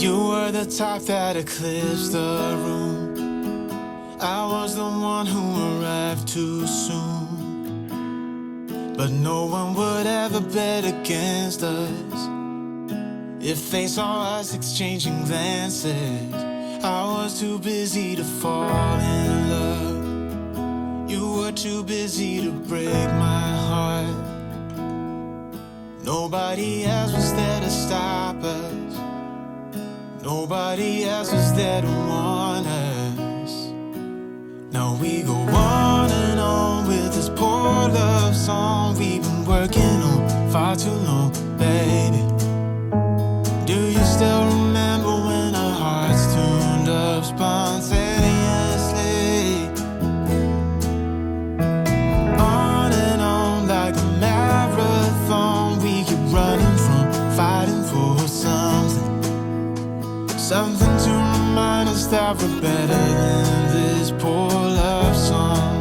You were the type that eclipsed the room. I was the one who arrived too soon. But no one would ever bet against us if they saw us exchanging glances. I was too busy to fall in love. You were too busy to break my heart. Nobody else was there to stop us. Nobody else was there to warn us. Now we go on and on with this poor love song we've been working on far too long, baby. Do you still remember when our hearts tuned up spontaneously? On and on like a marathon, we keep running from fighting for something. Something to remind us that we're better than this poor love song.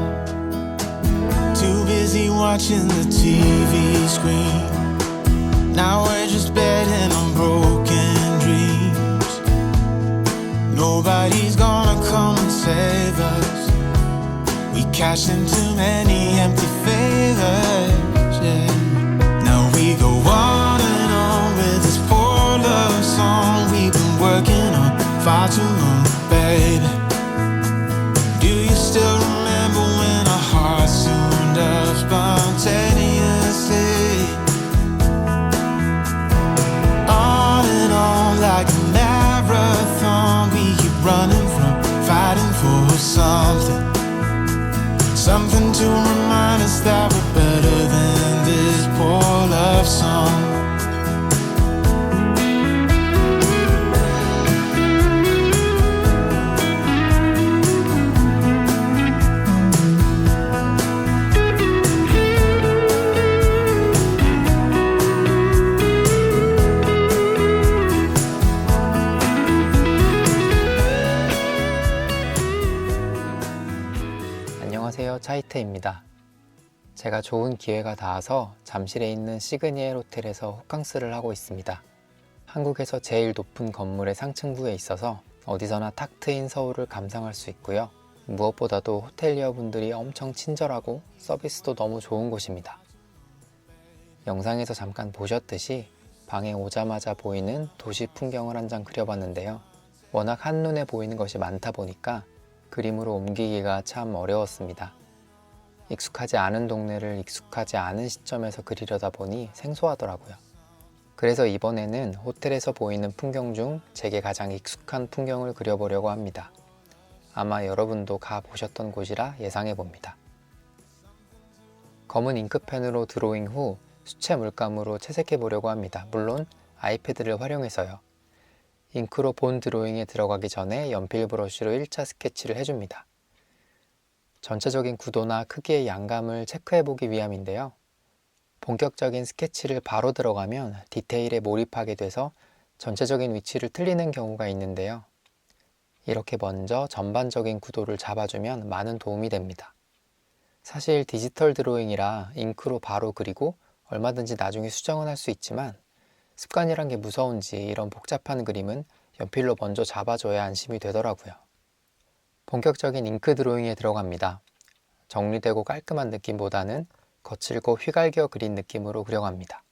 Too busy watching the TV screen. Now we're just betting on broken dreams. Nobody's gonna come and save us. We cashed in too many empty favors, yeah. Now we go on and on with this poor love song we've been working on far too long, baby. Do you still remember when our hearts tuned up spontaneously? On and on like a marathon, we keep running from fighting for something. Something to remind us that we're better than this poor love song. 안녕하세요, 차이트입니다. 제가 좋은 기회가 닿아서 잠실에 있는 시그니엘 호텔에서 호캉스를 하고 있습니다. 한국에서 제일 높은 건물의 상층부에 있어서 어디서나 탁 트인 서울을 감상할 수 있고요. 무엇보다도 호텔리어 분들이 엄청 친절하고 서비스도 너무 좋은 곳입니다. 영상에서 잠깐 보셨듯이 방에 오자마자 보이는 도시 풍경을 한 장 그려봤는데요. 워낙 한눈에 보이는 것이 많다 보니까 그림으로 옮기기가 참 어려웠습니다. 익숙하지 않은 동네를 익숙하지 않은 시점에서 그리려다 보니 생소하더라고요. 그래서 이번에는 호텔에서 보이는 풍경 중 제게 가장 익숙한 풍경을 그려보려고 합니다. 아마 여러분도 가보셨던 곳이라 예상해봅니다. 검은 잉크펜으로 드로잉 후 수채 물감으로 채색해보려고 합니다. 물론 아이패드를 활용해서요. 잉크로 본 드로잉에 들어가기 전에 연필 브러쉬로 1차 스케치를 해줍니다. 전체적인 구도나 크기의 양감을 체크해보기 위함인데요. 본격적인 스케치를 바로 들어가면 디테일에 몰입하게 돼서 전체적인 위치를 틀리는 경우가 있는데요. 이렇게 먼저 전반적인 구도를 잡아주면 많은 도움이 됩니다. 사실 디지털 드로잉이라 잉크로 바로 그리고 얼마든지 나중에 수정은 할 수 있지만 습관이란 게 무서운지 이런 복잡한 그림은 연필로 먼저 잡아줘야 안심이 되더라고요. 본격적인 잉크 드로잉에 들어갑니다. 정리되고 깔끔한 느낌보다는 거칠고 휘갈겨 그린 느낌으로 그려갑니다.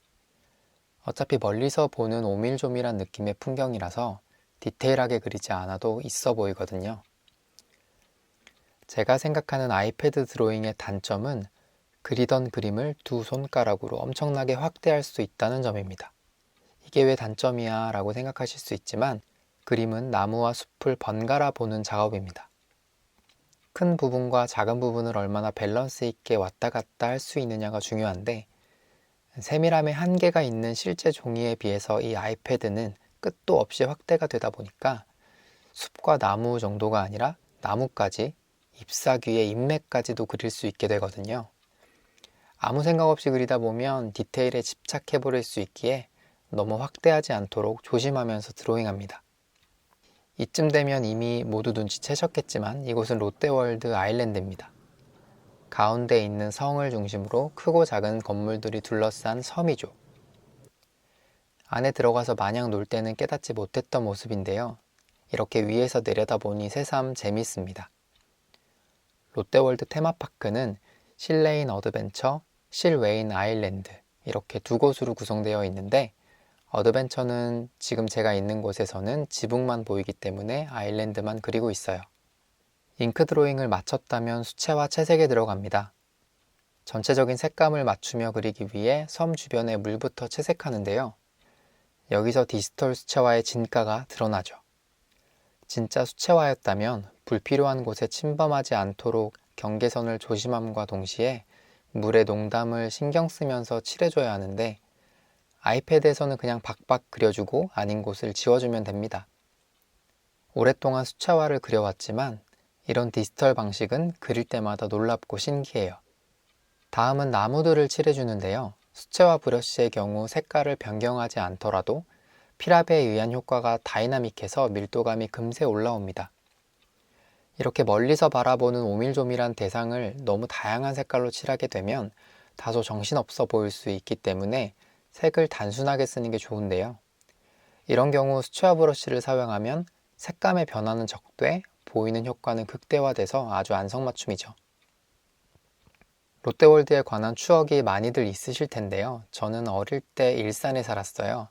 어차피 멀리서 보는 오밀조밀한 느낌의 풍경이라서 디테일하게 그리지 않아도 있어 보이거든요. 제가 생각하는 아이패드 드로잉의 단점은 그리던 그림을 두 손가락으로 엄청나게 확대할 수 있다는 점입니다. 이게 왜 단점이야 라고 생각하실 수 있지만 그림은 나무와 숲을 번갈아 보는 작업입니다. 큰 부분과 작은 부분을 얼마나 밸런스 있게 왔다 갔다 할 수 있느냐가 중요한데 세밀함의 한계가 있는 실제 종이에 비해서 이 아이패드는 끝도 없이 확대가 되다 보니까 숲과 나무 정도가 아니라 나무까지 잎사귀의 잎맥까지도 그릴 수 있게 되거든요. 아무 생각 없이 그리다 보면 디테일에 집착해 버릴 수 있기에 너무 확대하지 않도록 조심하면서 드로잉합니다. 이쯤 되면 이미 모두 눈치채셨겠지만 이곳은 롯데월드 아일랜드입니다. 가운데 있는 성을 중심으로 크고 작은 건물들이 둘러싼 섬이죠. 안에 들어가서 마냥 놀 때는 깨닫지 못했던 모습인데요. 이렇게 위에서 내려다보니 새삼 재밌습니다. 롯데월드 테마파크는 실내인 어드벤처, 실외인 아일랜드 이렇게 두 곳으로 구성되어 있는데 어드벤처는 지금 제가 있는 곳에서는 지붕만 보이기 때문에 아일랜드만 그리고 있어요. 잉크 드로잉을 마쳤다면 수채화 채색에 들어갑니다. 전체적인 색감을 맞추며 그리기 위해 섬 주변의 물부터 채색하는데요. 여기서 디지털 수채화의 진가가 드러나죠. 진짜 수채화였다면 불필요한 곳에 침범하지 않도록 경계선을 조심함과 동시에 물의 농담을 신경 쓰면서 칠해줘야 하는데 아이패드에서는 그냥 박박 그려주고 아닌 곳을 지워주면 됩니다. 오랫동안 수채화를 그려왔지만 이런 디지털 방식은 그릴 때마다 놀랍고 신기해요. 다음은 나무들을 칠해주는데요. 수채화 브러쉬의 경우 색깔을 변경하지 않더라도 필압에 의한 효과가 다이나믹해서 밀도감이 금세 올라옵니다. 이렇게 멀리서 바라보는 오밀조밀한 대상을 너무 다양한 색깔로 칠하게 되면 다소 정신없어 보일 수 있기 때문에 색을 단순하게 쓰는 게 좋은데요. 이런 경우 수채화 브러쉬를 사용하면 색감의 변화는 적되 보이는 효과는 극대화돼서 아주 안성맞춤이죠. 롯데월드에 관한 추억이 많이들 있으실 텐데요. 저는 어릴 때 일산에 살았어요.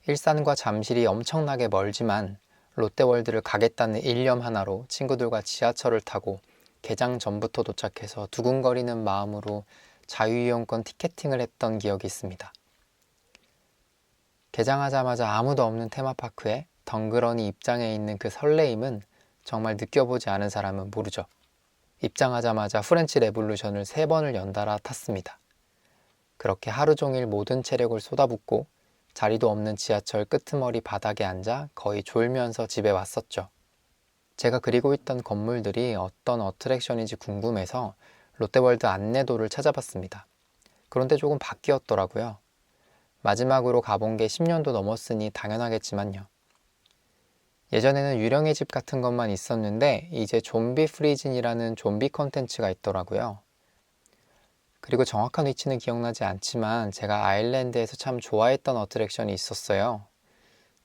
일산과 잠실이 엄청나게 멀지만 롯데월드를 가겠다는 일념 하나로 친구들과 지하철을 타고 개장 전부터 도착해서 두근거리는 마음으로 자유이용권 티켓팅을 했던 기억이 있습니다. 개장하자마자 아무도 없는 테마파크에 덩그러니 입장해 있는 그 설레임은 정말 느껴보지 않은 사람은 모르죠. 입장하자마자 프렌치 레볼루션을 3번을 연달아 탔습니다. 그렇게 하루 종일 모든 체력을 쏟아붓고 자리도 없는 지하철 끄트머리 바닥에 앉아 거의 졸면서 집에 왔었죠. 제가 그리고 있던 건물들이 어떤 어트랙션인지 궁금해서 롯데월드 안내도를 찾아봤습니다. 그런데 조금 바뀌었더라고요. 마지막으로 가본 게 10년도 넘었으니 당연하겠지만요. 예전에는 유령의 집 같은 것만 있었는데 이제 좀비 프리즌이라는 좀비 컨텐츠가 있더라고요. 그리고 정확한 위치는 기억나지 않지만 제가 아일랜드에서 참 좋아했던 어트랙션이 있었어요.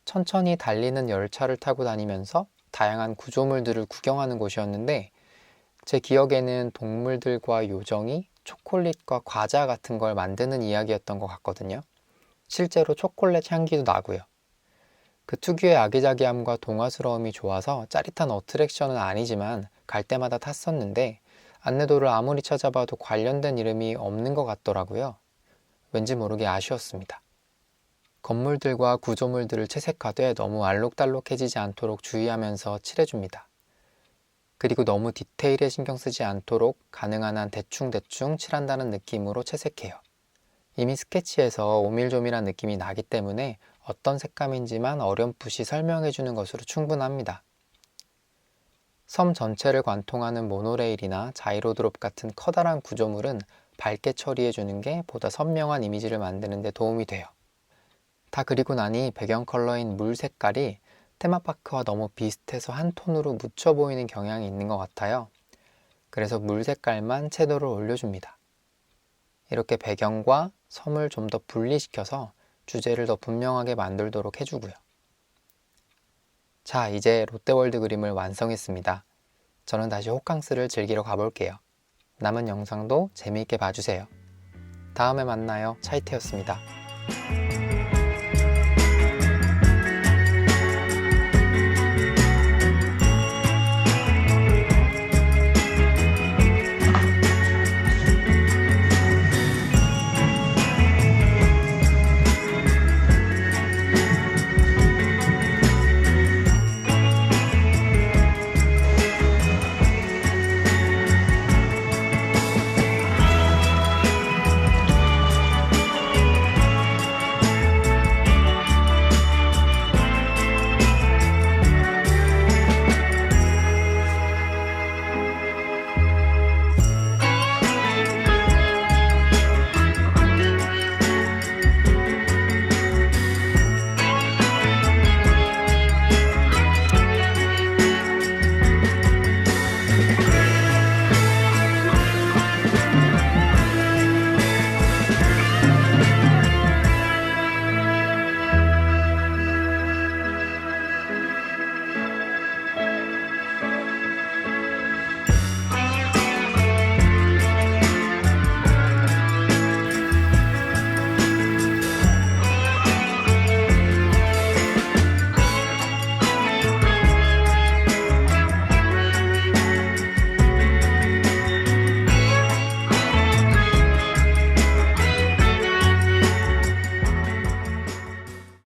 천천히 달리는 열차를 타고 다니면서 다양한 구조물들을 구경하는 곳이었는데 제 기억에는 동물들과 요정이 초콜릿과 과자 같은 걸 만드는 이야기였던 것 같거든요. 실제로 초콜릿 향기도 나고요. 그 특유의 아기자기함과 동화스러움이 좋아서 짜릿한 어트랙션은 아니지만 갈 때마다 탔었는데 안내도를 아무리 찾아봐도 관련된 이름이 없는 것 같더라고요. 왠지 모르게 아쉬웠습니다. 건물들과 구조물들을 채색하되 너무 알록달록해지지 않도록 주의하면서 칠해줍니다. 그리고 너무 디테일에 신경 쓰지 않도록 가능한 한 대충대충 칠한다는 느낌으로 채색해요. 이미 스케치에서 오밀조밀한 느낌이 나기 때문에 어떤 색감인지만 어렴풋이 설명해주는 것으로 충분합니다. 섬 전체를 관통하는 모노레일이나 자이로드롭 같은 커다란 구조물은 밝게 처리해주는 게 보다 선명한 이미지를 만드는 데 도움이 돼요. 다 그리고 나니 배경 컬러인 물 색깔이 테마파크와 너무 비슷해서 한 톤으로 묻혀 보이는 경향이 있는 것 같아요. 그래서 물 색깔만 채도를 올려줍니다. 이렇게 배경과 섬을 좀 더 분리시켜서 주제를 더 분명하게 만들도록 해주고요. 자, 이제 롯데월드 그림을 완성했습니다. 저는 다시 호캉스를 즐기러 가볼게요. 남은 영상도 재미있게 봐주세요. 다음에 만나요. 차이태였습니다.